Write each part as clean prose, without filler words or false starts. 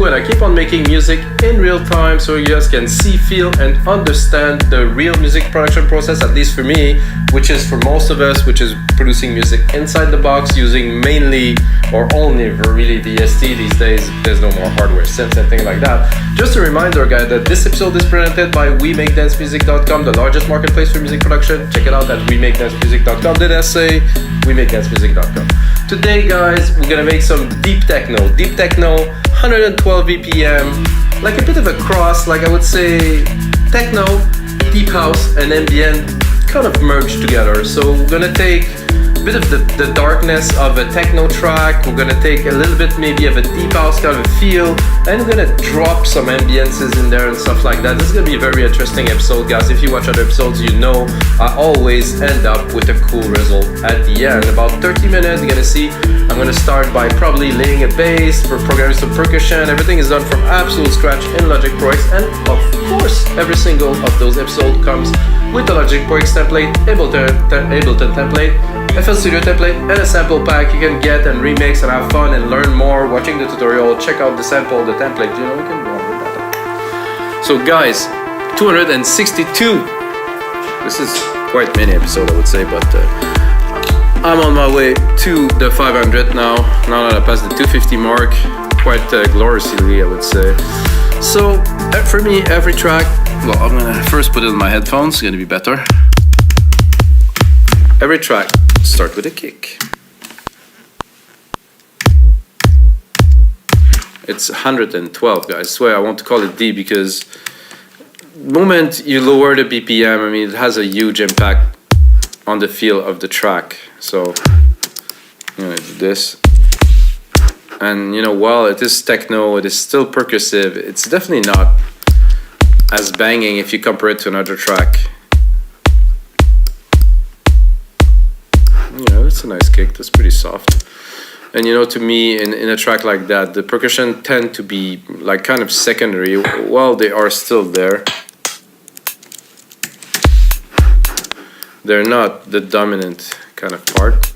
do, and I keep on making music in real time so you guys can see, feel, and understand the real music production process, at least for me, which is for most of us, which is producing music inside the box using mainly or only really VST these days. There's no more hardware synths and things like that. Just a reminder, guys, that this episode is presented by WeMakeDanceMusic.com, the largest marketplace for music production. Check it out at WeMakeDanceMusic.com. Did I say WeMakeDanceMusic.com? Today, guys, we're gonna make some deep techno, 112 BPM, like a bit of a cross, like I would say techno, deep house, and ambient kind of merged together. So we're gonna take a bit of the darkness of a techno track, we're gonna take a little bit maybe of a deep house kind of a feel, and we're gonna drop some ambiences in there and stuff like that. This is gonna be a very interesting episode, guys. If you watch other episodes, you know I always end up with a cool result at the end. About 30 minutes, you're gonna see I'm gonna start by probably laying a bass, for programming some percussion. Everything is done from absolute scratch in Logic Pro X, and of course, every single of those episodes comes with the Logic Pro X template, Ableton template, FL Studio template, and a sample pack you can get and remix and have fun and learn more watching the tutorial. Check out the sample, the template, you know, we can go on with that. So guys, 262. This is quite many episode, I would say, but I'm on my way to the 500 now that I passed the 250 mark, quite gloriously, I would say. So for me, every track, well, I'm gonna first put it in my headphones, it's gonna be better. Every track start with a kick. It's 112, guys. I swear I want to call it D because the moment you lower the BPM, I mean, it has a huge impact on the feel of the track. So I'm gonna do this. And you know, while it is techno, it is still percussive, it's definitely not as banging if you compare it to another track. Yeah, that's a nice kick, that's pretty soft. And you know, to me, in a track like that, the percussion tend to be like kind of secondary, while they are still there. They're not the dominant kind of part.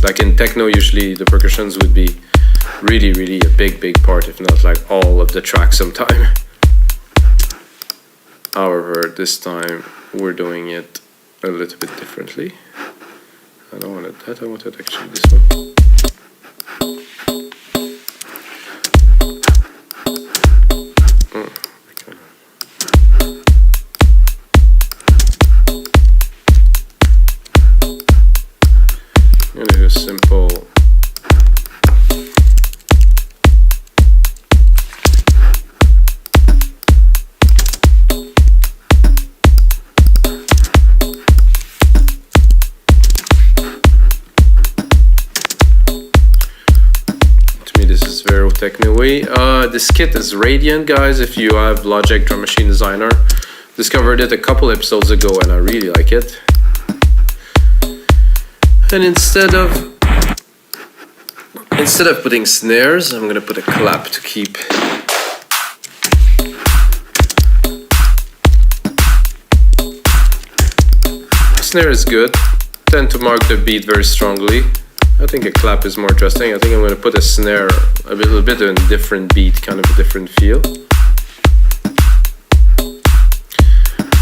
Like in techno, usually the percussions would be really a big part, if not like all of the track sometime. However, this time we're doing it a little bit differently. I don't want it that, I want it actually this one. I'm gonna do a simple techno way. This kit is Radiant, guys. If you have Logic Drum Machine Designer, discovered it a couple episodes ago and I really like it. And instead of putting snares, I'm gonna put a clap to keep snare is good, tend to mark the beat very strongly. I think a clap is more interesting. I think I'm going to put a snare a little bit in a different beat, kind of a different feel.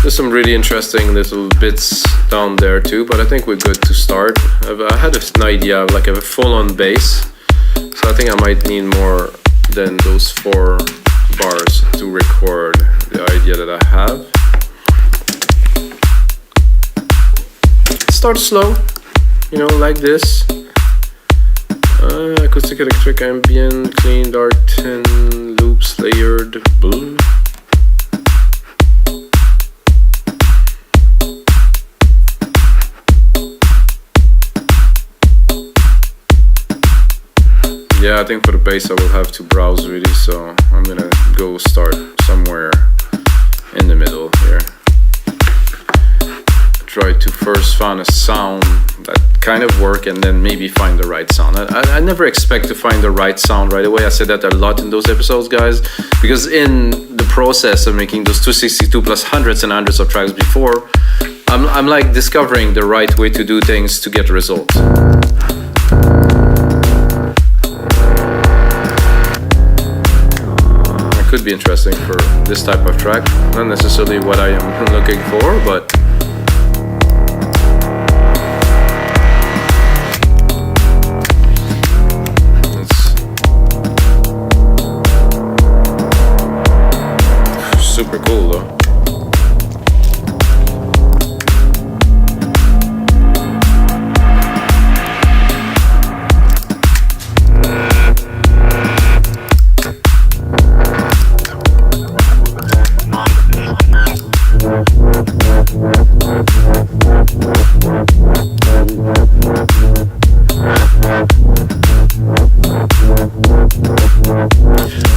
There's some really interesting little bits down there too, but I think we're good to start. I had an idea of like a full-on bass, so I think I might need more than those 4 bars to record the idea that I have. Start slow, you know, like this. Acoustic, electric, ambient, clean, dark, 10 loops, layered, blue. Yeah, I think for the bass I will have to browse really, so I'm gonna go start somewhere in the middle here. Try to first find a sound that kind of work and then maybe find the right sound. I never expect to find the right sound right away. I said that a lot in those episodes, guys, because in the process of making those 262 plus hundreds and hundreds of tracks before, I'm like discovering the right way to do things to get results. could be interesting for this type of track. Not necessarily what I am looking for, but it's super cool though.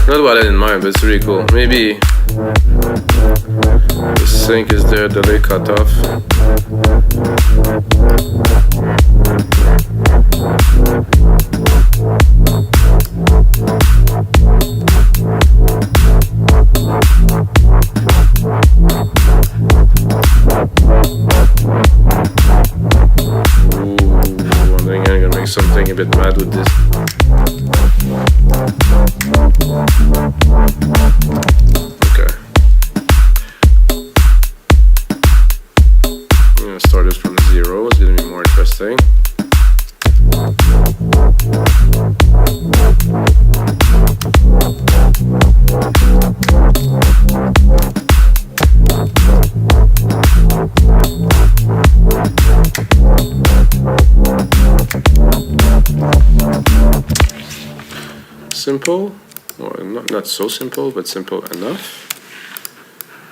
Not what I had in mind, but it's really cool. Maybe the sync is there, delay cutoff. Ooh, I think I'm gonna make something a bit mad with this. Okay. I'm gonna start this from 0. It's gonna be more interesting. Simple, or not so simple, but simple enough.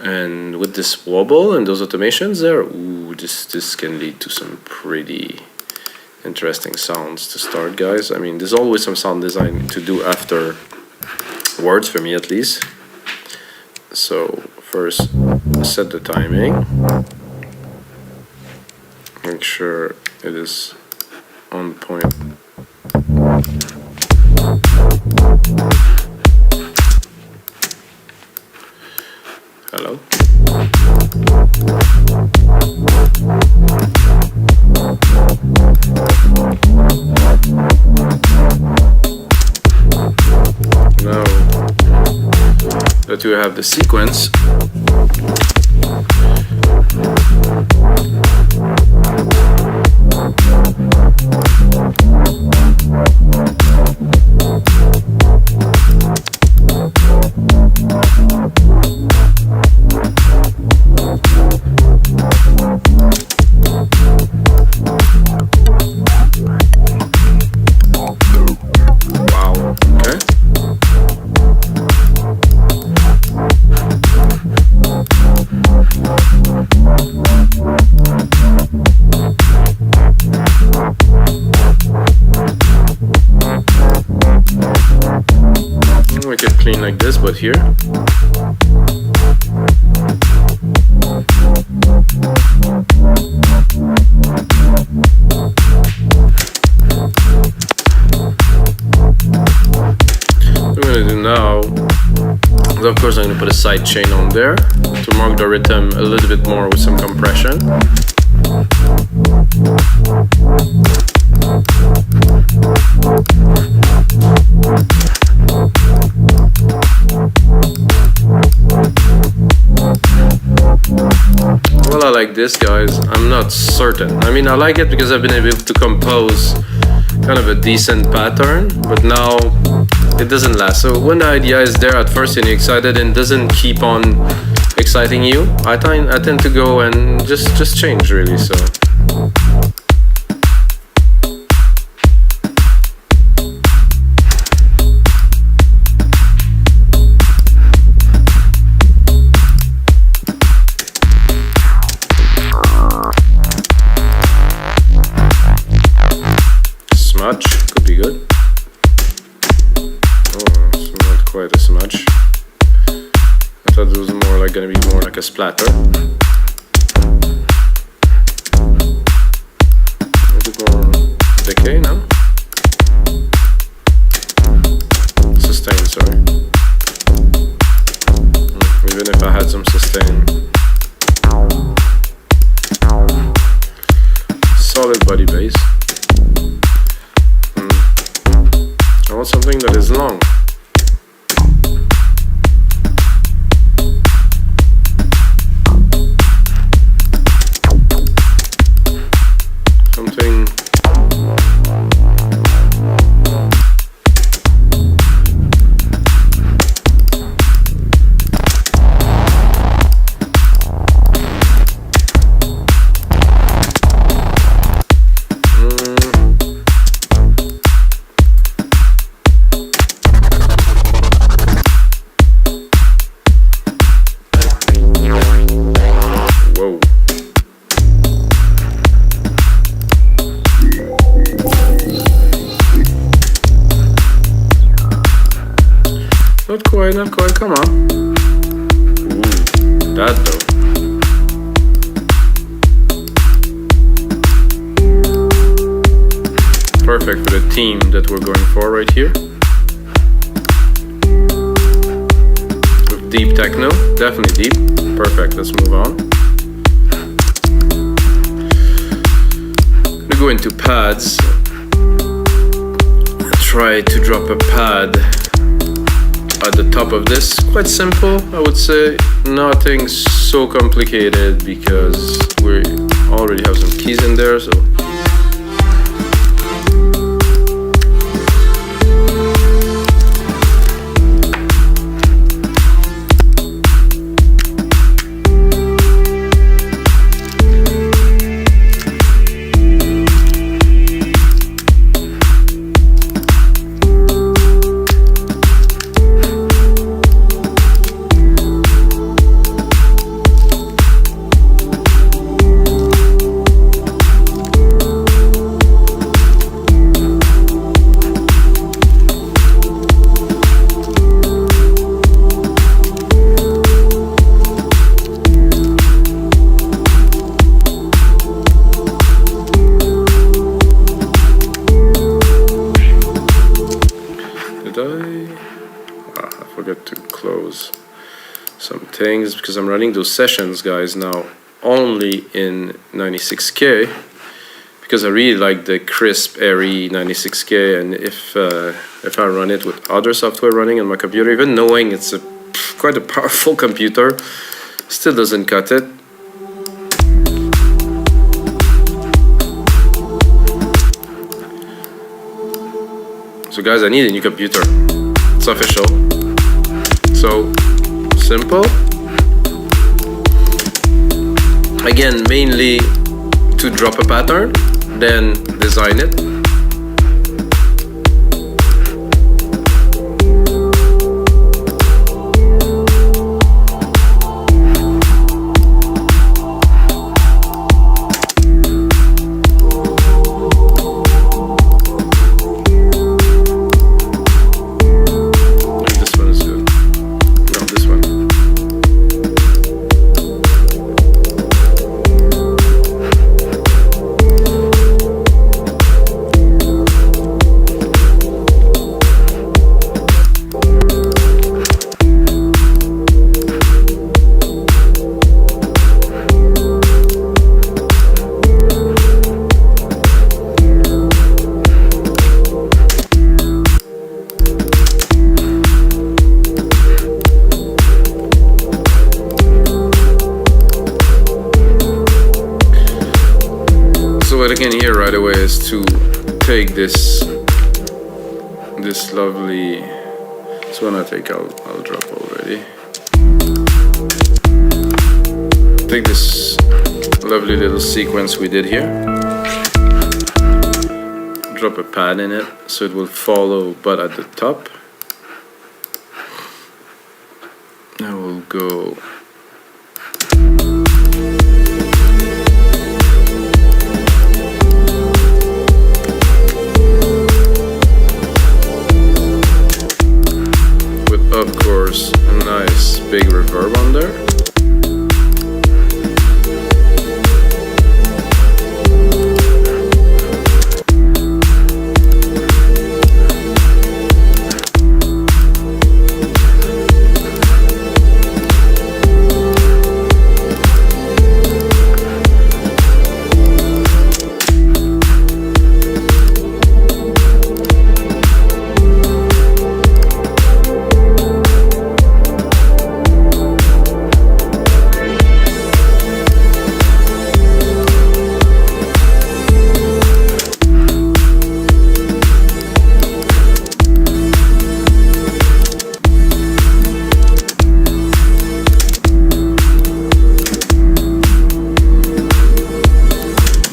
And with this wobble and those automations there, ooh, this can lead to some pretty interesting sounds to start, guys. I mean, there's always some sound design to do after words, for me at least. So first, set the timing. Make sure it is on point. Hello. Now that we have the sequence, make it clean like this, but here. What I'm gonna do now is, of course, I'm gonna put a side chain on there to mark the rhythm a little bit more with some compression. Well, I like this, guys. I'm not certain. I mean, I like it because I've been able to compose kind of a decent pattern, but now it doesn't last. So when the idea is there at first and you're excited and doesn't keep on exciting you, I tend to go and just change, really. So smudge could be good. Oh, it's not quite a smudge. I thought it was more like gonna be more like a splatter. A bit more decay now. Sustain, sorry. Even if I had some sustain. Solid body bass. I want something that is long. quite, not quite. Come on. Ooh, that though. Perfect for the theme that we're going for right here. With deep techno, definitely deep. Perfect, let's move on. I'm gonna go into pads. Try to drop a pad at the top of this. Quite simple, I would say. Nothing so complicated because we already have some keys in there, so. Some things because I'm running those sessions, guys, now only in 96K because I really like the crisp, airy 96K, and if I run it with other software running on my computer, even knowing it's quite a powerful computer, still doesn't cut it. So guys, I need a new computer. It's official. So simple. Again, mainly to drop a pattern, then design it. What I can hear right away is to take this lovely. This one I think I'll drop already. Take this lovely little sequence we did here. Drop a pad in it so it will follow, but at the top. I will go. Of course, a nice big reverb on there.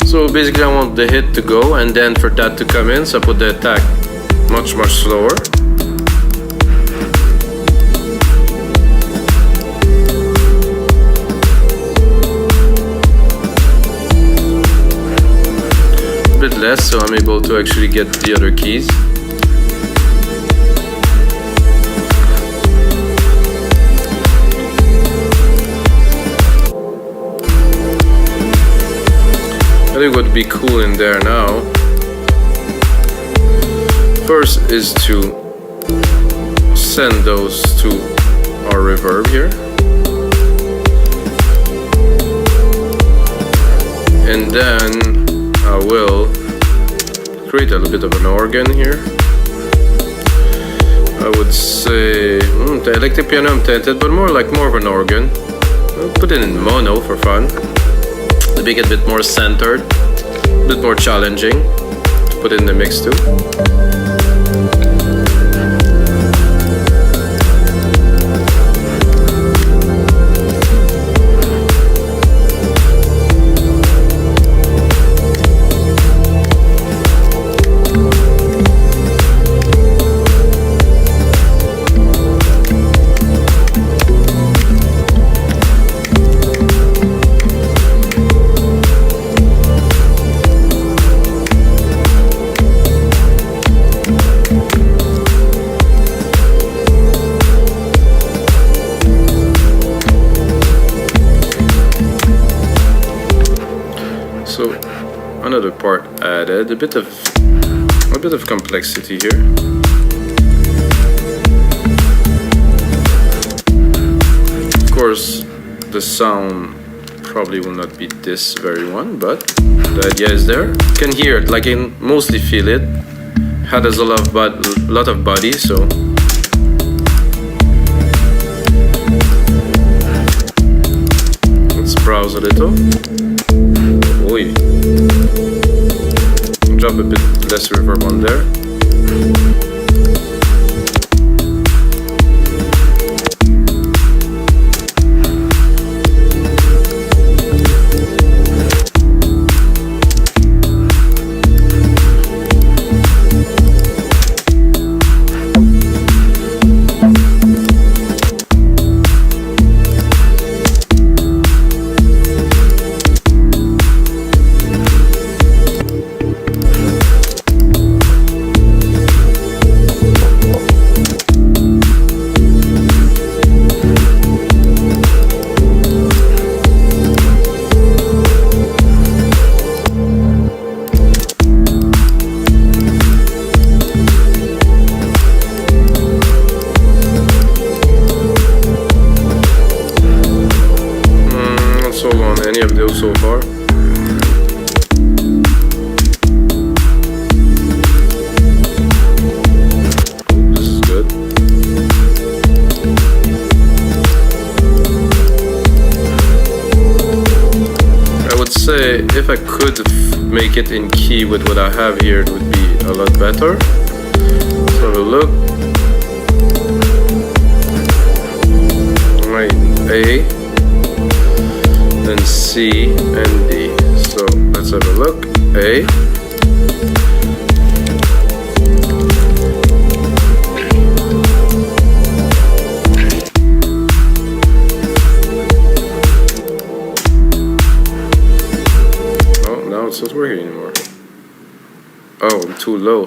So basically I want the hit to go and then for that to come in, so I put the attack much slower. A bit less, so I'm able to actually get the other keys. I think what would be cool in there now, first is to send those to our reverb here. And then I will create a little bit of an organ here. I would say the electric piano I'm tempted, but more of an organ. I'll put it in mono for fun to make it a bit more centered, a bit more challenging to put in the mix too. So another part added, a bit of complexity here. Of course, the sound probably will not be this very one, but the idea is there. You can hear it, like you can mostly feel it. Has a lot of body, so let's browse a little. Oi. Drop a bit less reverb on there. Any of those so far? This is good. I would say if I could make it in key with what I have here, it would be a lot better. Let's have a look. Right, A. Then C and D. So let's have a look. A. Oh, now it's not working anymore. Oh, I'm too low.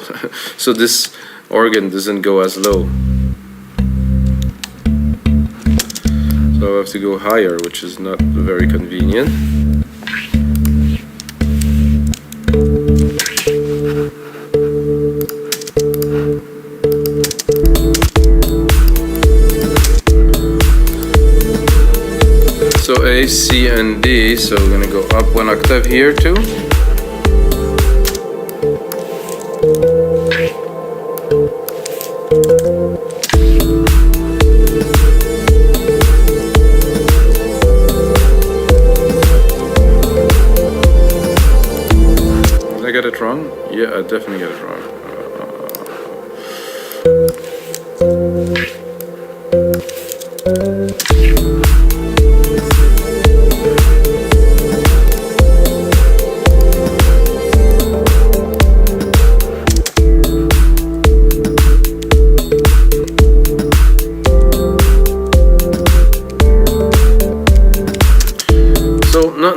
So this organ doesn't go as low. So I have to go higher, which is not very convenient. So A, C, and D, so we're gonna go up one octave here too. Did I get it wrong? Yeah, I definitely got it wrong.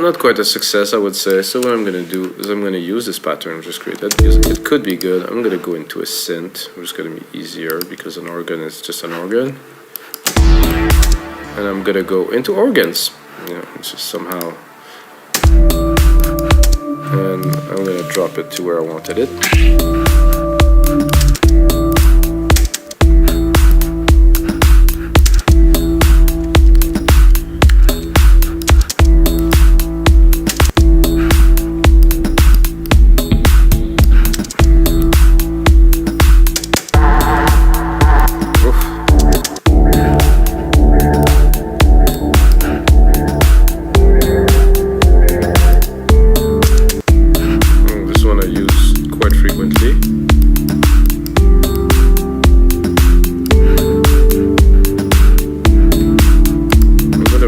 Not quite a success, I would say. So what I'm going to do is I'm going to use this pattern I just created because it could be good. I'm going to go into a synth, which is going to be easier because an organ is just an organ. And I'm going to go into organs, which is somehow and I'm gonna drop it to where I wanted it.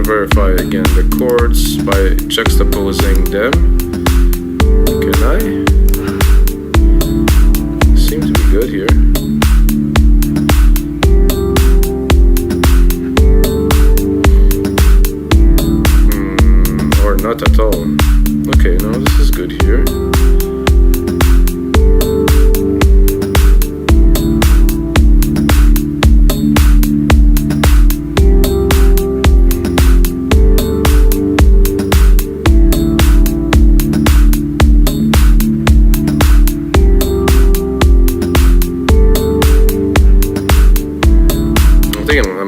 Verify again the chords by juxtaposing them. Can I? Seem to be good here. Or not at all. Okay, no, this is good here.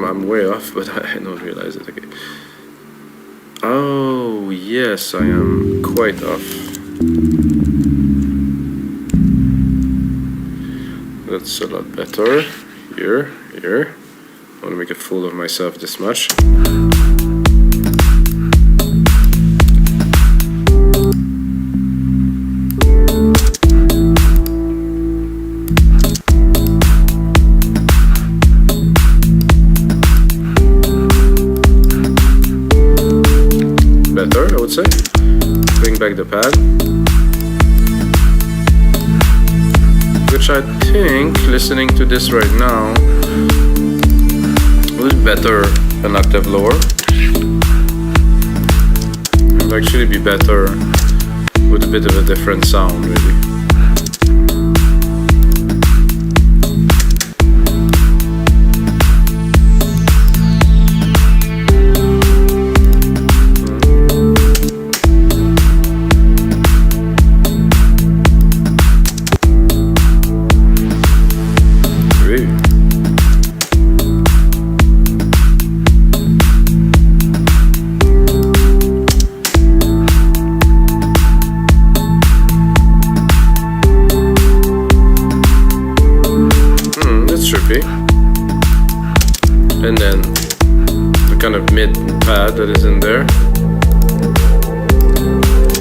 I'm way off, but I don't realize it. Okay. Oh, yes, I am quite off. That's a lot better. Here. I want to make a fool of myself this much. Better, I would say. Bring back the pad, which I think, listening to this right now, will be better an octave lower. It would actually be better with a bit of a different sound, really. And then the kind of mid pad that is in there,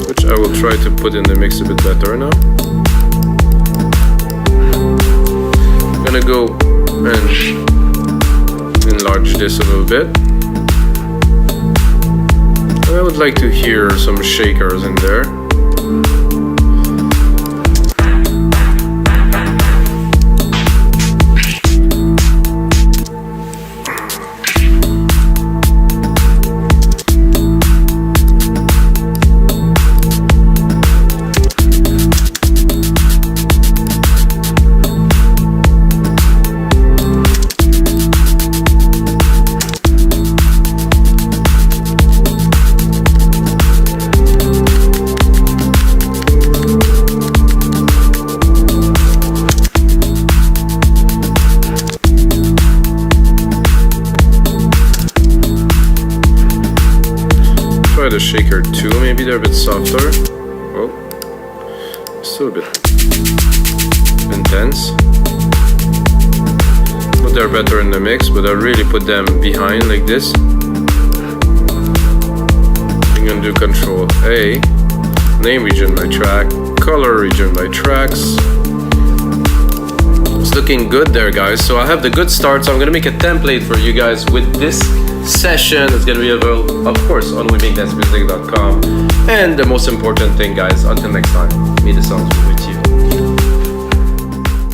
which I will try to put in the mix a bit better now. I'm gonna go and enlarge this a little bit. And I would like to hear some shakers in there. The shaker too, maybe they're a bit softer. Oh, still a bit intense, but they're better in the mix. But I really put them behind like this. I'm gonna do Control A, name region by track, color region by tracks. It's looking good there, guys. So I have the good start, so I'm gonna make a template for you guys with this session. It's gonna be available, of course, on wemakethancemusic.com. And the most important thing, guys, until next time, may the sounds be with you.